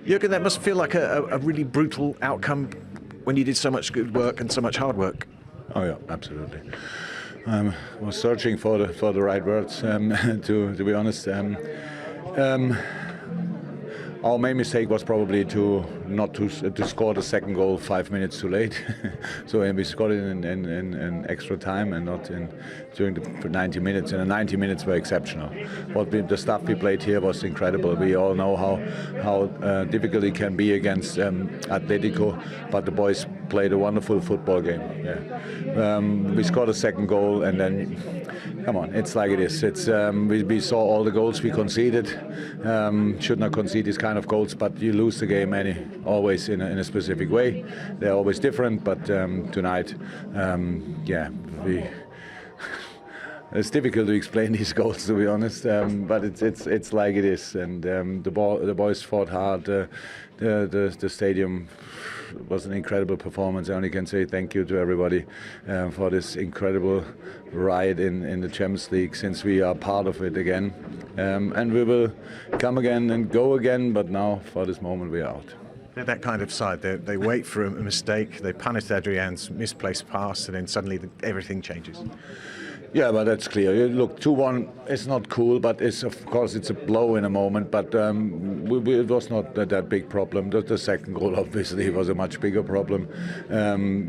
Jürgen, that must feel like a really brutal outcome when you did so much good work and so much hard work. Oh yeah, absolutely. I was searching for the right words, to be honest. Our main mistake was probably to score the second goal 5 minutes too late. So we scored it in extra time and not during the 90 minutes. And the 90 minutes were exceptional. The stuff we played here was incredible. We all know how difficult it can be against Atletico, but the boys played a wonderful football game. Yeah. We scored a second goal, and then, come on, it's like it is. We saw all the goals we conceded. Should not concede these kind of goals, but you lose the game always in a specific way. They're always different, but tonight, it's difficult to explain these goals, to be honest, but it's like it is, and the boys fought hard. The stadium was an incredible performance. I only can say thank you to everybody for this incredible ride in the Champions League, since we are part of it again, and we will come again and go again, but now for this moment we are out. They're that kind of side. They wait for a mistake, they punish Adrian's misplaced pass, and then suddenly everything changes. Yeah, but that's clear. Look, 2-1 is not cool, but of course it's a blow in a moment. But it was not that big problem. The second goal obviously was a much bigger problem,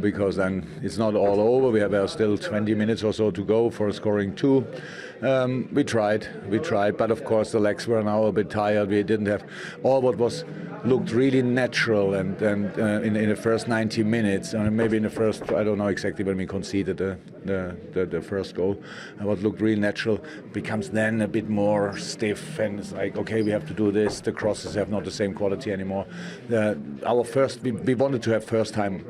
because then it's not all over. We have still 20 minutes or so to go for scoring two. We tried, but of course the legs were now a bit tired. We didn't have all what looked really natural, and in the first 90 minutes, and maybe in the first, I don't know exactly when we conceded the first goal, and what looked really natural becomes then a bit more stiff, and it's like, okay, we have to do this. The crosses have not the same quality anymore. We wanted to have first time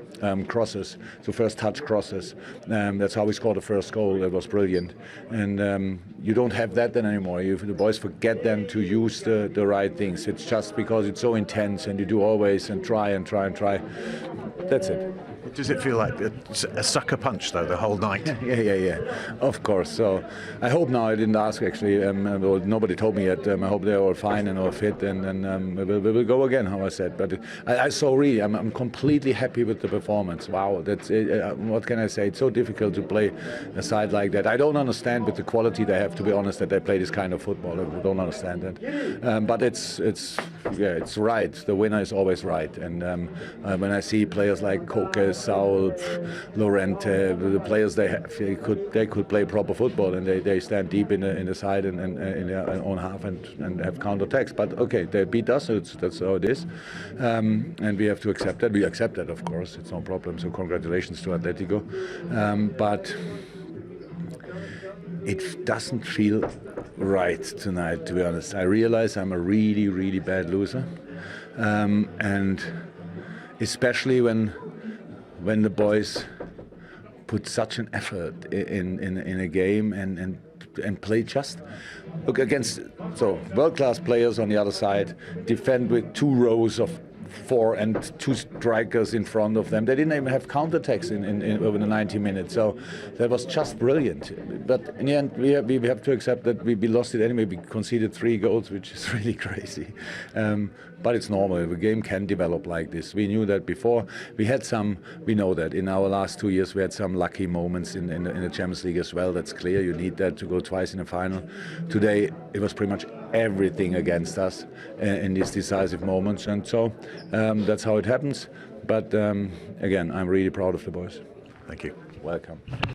crosses, so first touch crosses. That's how we scored the first goal. That was brilliant, and you don't have that then anymore. The boys forget then to use the right things. It's just because it's so intense, and you do always and try and try and try. That's it. Does it feel like a sucker punch, though, the whole night? Yeah. Of course. So I hope now, I didn't ask actually, nobody told me yet. I hope they're all fine and all fit, and we will go again, how I said. But I saw really, I'm completely happy with the performance. Wow, that's it. What can I say? It's so difficult to play a side like that. I don't understand with the quality they have, to be honest, that they play this kind of football. I don't understand that. But it's right. The winner is always right. And when I see players like Koke, Saul, Lorente, the players they have, they could play proper football, and they stand deep in the side and in their own half and have counter-attacks. But okay, they beat us, so that's how it is, and we have to accept that. We accept that, of course. It's no problem. So congratulations to Atletico, but it doesn't feel right tonight, to be honest. I realize I'm a really, really bad loser, and especially when the boys put such an effort in a game and play just look against world-class players on the other side, defend with two rows of four and two strikers in front of them. They didn't even have counterattacks in over the 90 minutes, so that was just brilliant. But in the end, we have to accept that we lost it anyway. We conceded 3 goals, which is really crazy. But it's normal. The game can develop like this. We knew that before. We know that in our last 2 years we had some lucky moments in the Champions League as well. That's clear. You need that to go twice in the final. Today it was pretty much everything against us in these decisive moments, and so that's how it happens. But again, I'm really proud of the boys. Thank you. Welcome.